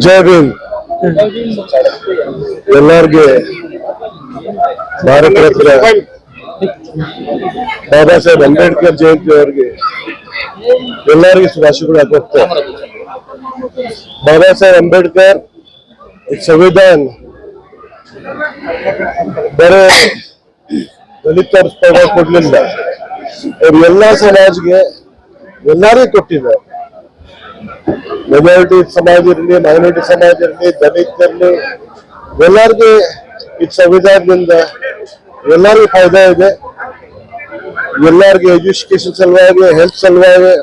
ಜೈ ಭೀಮ್. ಎಲ್ಲರಿಗೆ ಭಾರತ ರತ್ನ ಬಾಬಾ ಸಾಹೇಬ್ ಅಂಬೇಡ್ಕರ್ ಜಯಂತಿ ಅವರಿಗೆ ಎಲ್ಲರಿಗೂ ಶುಭಾಶಯಗಳು ಆಗ್ತದೆ. बाबा साहेब अंबेडकर एक संविधान बड़े दलित ಕೊಡ್ಲಿಲ್ಲ. ಅವ್ರು ಎಲ್ಲಾ ಸಮಾಜ್ಗೆ ಎಲ್ಲರಿಗೂ ಕೊಟ್ಟಿದ್ದಾರೆ. ಮೆಜಾರಿಟಿ ಸಮಾಜ ಇರಲಿ, ಮೈನಾರಿಟಿ ಸಮಾಜ ಇರಲಿ, ದಲಿತ ಇರಲಿ, ಎಲ್ಲರಿಗೂ ಈ ಸಂವಿಧಾನದಿಂದ ಎಲ್ಲರಿಗೂ ಫಾಯ್ದಾ ಇದೆ. ಎಲ್ಲರಿಗೂ ಎಜುಕೇಶನ್ ಸಲುವಾಗಿ, ಹೆಲ್ತ್ ಸಲುವಾಗಿ,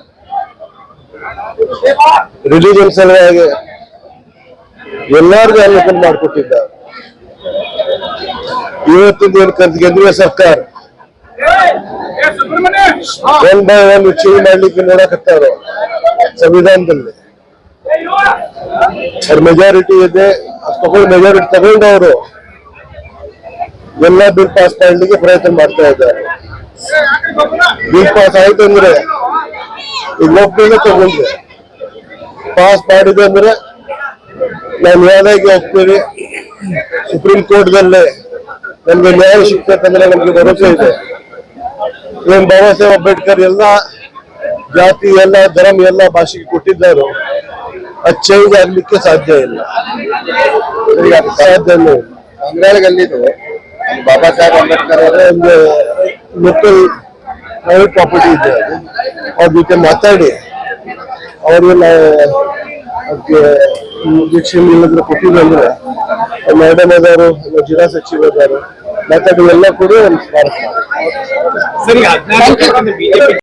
ರಿಲಿಜನ್ ಸಲುವಾಗಿ ಎಲ್ಲರಿಗೂ ಅನುಕೂಲ ಮಾಡಿಕೊಟ್ಟಿದ್ದಾರೆ. ಇವತ್ತಿನ ಏನು ಕೇಂದ್ರೀಯ ಸರ್ಕಾರ ಒನ್ ಬೈ ಒನ್ ಚೇಂಜ್ ಮಾಡ್ಲಿಕ್ಕೆ ನೋಡಕತ್ತಾರ. ಸಂವಿಧಾನದಲ್ಲಿ ಅವ್ರ ಮೆಜಾರಿಟಿ ಇದೆ, ಮೆಜಾರಿಟಿ ತಗೊಂಡವರು ಎಲ್ಲ ಬಿಲ್ ಪಾಸ್ ಮಾಡ್ಲಿಕ್ಕೆ ಪ್ರಯತ್ನ ಮಾಡ್ತಾ ಇದ್ದಾರೆ. ಬಿಲ್ ಪಾಸ್ ಆಯ್ತು ಅಂದ್ರೆ ಈಗ ಒಪ್ಪಿಗೆ ತಗೊಂಡ್ರೆ ಪಾಸ್ ಮಾಡಿದೆ ಅಂದ್ರೆ ನಾವು ನ್ಯಾಯಾಲಯಕ್ಕೆ ಹೋಗ್ತೀವಿ. ಸುಪ್ರೀಂ ಕೋರ್ಟ್ದಲ್ಲೇ ನಮ್ಗೆ ನ್ಯಾಯ ಸಿಗ್ತಂದ್ರೆ ನಮ್ಗೆ ಭರವಸೆ ಇದೆ. ಏನ್ ಬಾಬಾ ಸಾಹೇಬ್ ಅಂಬೇಡ್ಕರ್ ಎಲ್ಲ ಜಾತಿ, ಎಲ್ಲ ಧರ್ಮ, ಎಲ್ಲ ಭಾಷೆಗೆ ಕೊಟ್ಟಿದ್ದಾರೆ. ಅದು ಚೇಂಜ್ ಆಗ್ಲಿಕ್ಕೆ ಸಾಧ್ಯ ಇಲ್ಲ. ಸಾಧ್ಯನೇ ಇಲ್ಲ. ಬಾಬಾ ಸಾಹೇಬ್ ಅಂಬೇಡ್ಕರ್ ಅವರ ಒಂದು ಲೋಕಲ್ ಪ್ರೈವೇಟ್ ಪ್ರಾಪರ್ಟಿ ಇದೆ. ಅವ್ರ ಜೊತೆ ಮಾತಾಡಿ ಅವ್ರಿಗೆ ದೀಕ್ಷೆ ಕೊಟ್ಟಿದ್ರು ಅಂದ್ರೆ ಮೇಡಮ್ ಅದಾರು, ಜಿಲ್ಲಾ ಸಚಿವ ಅದಾರು, ಮಾತಾಡಿ ಎಲ್ಲ ಕೂಡ ಒಂದು ಸ್ಮಾರಕ.